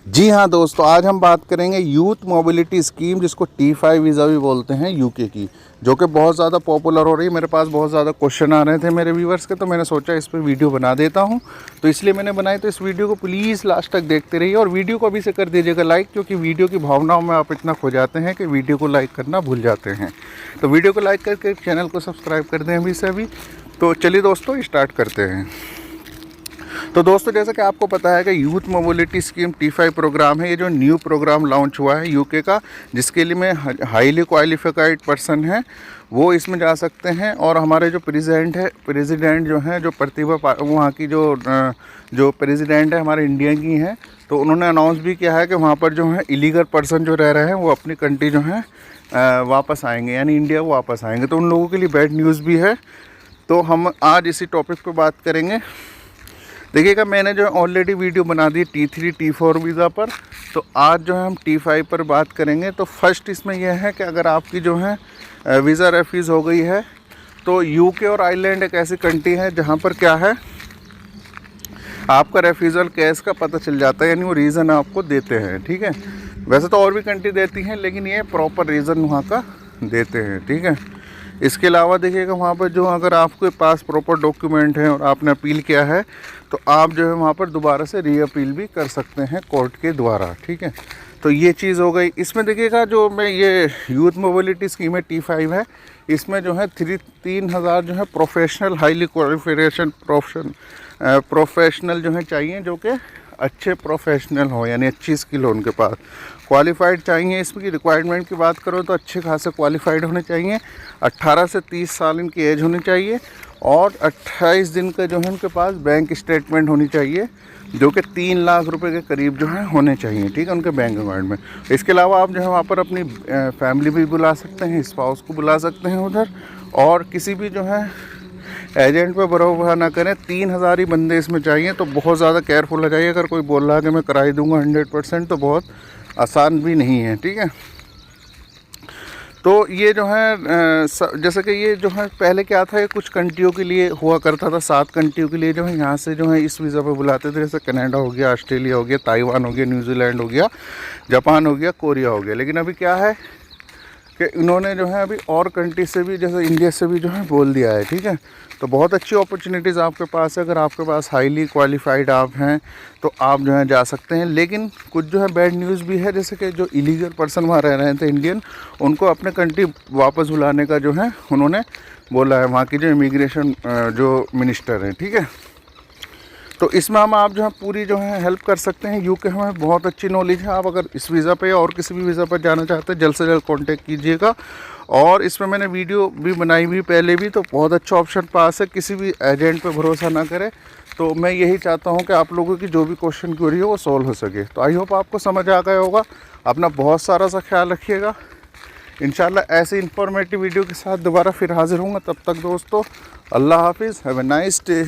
जी हाँ दोस्तों, आज हम बात करेंगे यूथ मोबिलिटी स्कीम जिसको T5 वीज़ा भी बोलते हैं यूके की, जो कि बहुत ज़्यादा पॉपुलर हो रही है। मेरे पास बहुत ज़्यादा क्वेश्चन आ रहे थे मेरे व्यूवर्स के, तो मैंने सोचा इस पर वीडियो बना देता हूँ। तो इसलिए मैंने बनाई। तो इस वीडियो को प्लीज़ लास्ट तक देखते रहिए और वीडियो को अभी से कर दीजिएगा लाइक, क्योंकि वीडियो की भावनाओं में आप इतना खो जाते हैं कि वीडियो को लाइक करना भूल जाते हैं। तो वीडियो को लाइक करके चैनल को सब्सक्राइब कर दें अभी से अभी। तो चलिए दोस्तों, स्टार्ट करते हैं। तो दोस्तों, जैसा कि आपको पता है कि youth mobility scheme T5 programme है। ये जो न्यू प्रोग्राम लॉन्च हुआ है यूके का, जिसके लिए में हाईली क्वालिफाइड पर्सन है वो इसमें जा सकते हैं। और हमारे जो प्रेसिडेंट जो हैं, जो प्रतिभा वहाँ की जो प्रेसिडेंट है हमारे इंडिया की हैं, तो उन्होंने अनाउंस भी किया है कि वहाँ पर जो है इलीगल पर्सन जो रह रहे हैं वो अपनी कंट्री जो है वापस आएंगे, यानी इंडिया वो वापस आएंगे। तो उन लोगों के लिए बैड न्यूज़ भी है। तो हम आज इसी टॉपिक पर बात करेंगे। देखिएगा, मैंने जो ऑलरेडी वीडियो बना दी T3 T4 वीज़ा पर। तो आज जो है हम T5 पर बात करेंगे। तो फर्स्ट इसमें यह है कि अगर आपकी जो है वीज़ा रेफ्यूज़ हो गई है, तो यूके और आयरलैंड एक ऐसी कंट्री है जहां पर क्या है, आपका रेफ्यूज़ल केस का पता चल जाता है, यानी वो रीज़न आपको देते हैं। ठीक है, वैसे तो और भी कंट्री देती हैं, लेकिन ये प्रॉपर रीज़न वहाँ का देते हैं। ठीक है, इसके अलावा देखिएगा वहाँ पर जो अगर आपके पास प्रॉपर डॉक्यूमेंट हैं और आपने अपील किया है, तो आप जो है वहाँ पर दोबारा से री अपील भी कर सकते हैं कोर्ट के द्वारा। ठीक है, तो ये चीज़ हो गई। इसमें देखिएगा जो मैं ये यूथ मोबिलिटी स्कीम है T5 है, इसमें जो है 3,000 जो है प्रोफेशनल हाईली क्वालिफिकेशन प्रोफेशनल जो है चाहिए, जो कि अच्छे प्रोफेशनल हो, यानी अच्छी स्किल हो उनके पास, क्वालिफाइड चाहिए। इसकी रिक्वायरमेंट की बात करो तो अच्छे खासे क्वालिफाइड होने चाहिए, 18 से 30 साल इनकी एज होनी चाहिए, और 28 दिन का जो है उनके पास बैंक स्टेटमेंट होनी चाहिए, जो कि 3 लाख रुपए के करीब जो है होने चाहिए। ठीक है, उनके बैंक अकाउंट में। इसके अलावा आप जो है वहाँ पर अपनी फैमिली भी बुला सकते हैं, स्पाउस को बुला सकते हैं उधर, और किसी भी जो है एजेंट पे भरोसा ना करें। 3,000 ही बंदे इसमें चाहिए, तो बहुत ज़्यादा केयरफुल हो जाइए। अगर कोई बोल रहा है कि मैं कराई दूंगा 100%, तो बहुत आसान भी नहीं है। ठीक है, तो ये जो है जैसे कि ये जो है पहले क्या था, ये कुछ कंट्रियों के लिए हुआ करता था, 7 कंट्रियों के लिए जो है यहाँ से जो है इस वीज़ा पे बुलाते थे। जैसे कनाडा हो गया, ऑस्ट्रेलिया हो गया, ताइवान हो गया, न्यूजीलैंड हो गया, जापान हो गया, कोरिया हो गया। लेकिन अभी क्या है कि इन्होंने जो है अभी और कंट्री से भी, जैसे इंडिया से भी जो है बोल दिया है। ठीक है, तो बहुत अच्छी अपॉर्चुनिटीज़ आपके पास है। अगर आपके पास हाईली क्वालिफाइड आप हैं, तो आप जो है जा सकते हैं। लेकिन कुछ जो है बैड न्यूज़ भी है, जैसे कि जो इलीगल पर्सन वहाँ रह रहे थे इंडियन, उनको अपने कंट्री वापस बुलाने का जो है उन्होंने बोला है, वहाँ की जो इमिग्रेशन जो मिनिस्टर हैं। ठीक है, तो इसमें हम आप जो है पूरी जो है हेल्प कर सकते हैं। यूके हमें बहुत अच्छी नॉलेज है। आप अगर इस वीज़ा पे या और किसी भी वीज़ा पर जाना चाहते हैं, जल्द से जल्द कांटेक्ट कीजिएगा। और इसमें मैंने वीडियो भी बनाई हुई पहले भी, तो बहुत अच्छा ऑप्शन पास है। किसी भी एजेंट पे भरोसा ना करें। तो मैं यही चाहता हूँ कि आप लोगों की जो भी क्वेश्चन क्वेरी हो वो सॉल्व हो सके। तो आई होप आपको समझ आ गया होगा। अपना बहुत सारा सा ख्याल रखिएगा। इंशाल्लाह ऐसी इन्फॉर्मेटिव वीडियो के साथ दोबारा फिर हाजिर होंगे। तब तक दोस्तों, अल्लाह हाफिज़, हैव ए नाइस डे।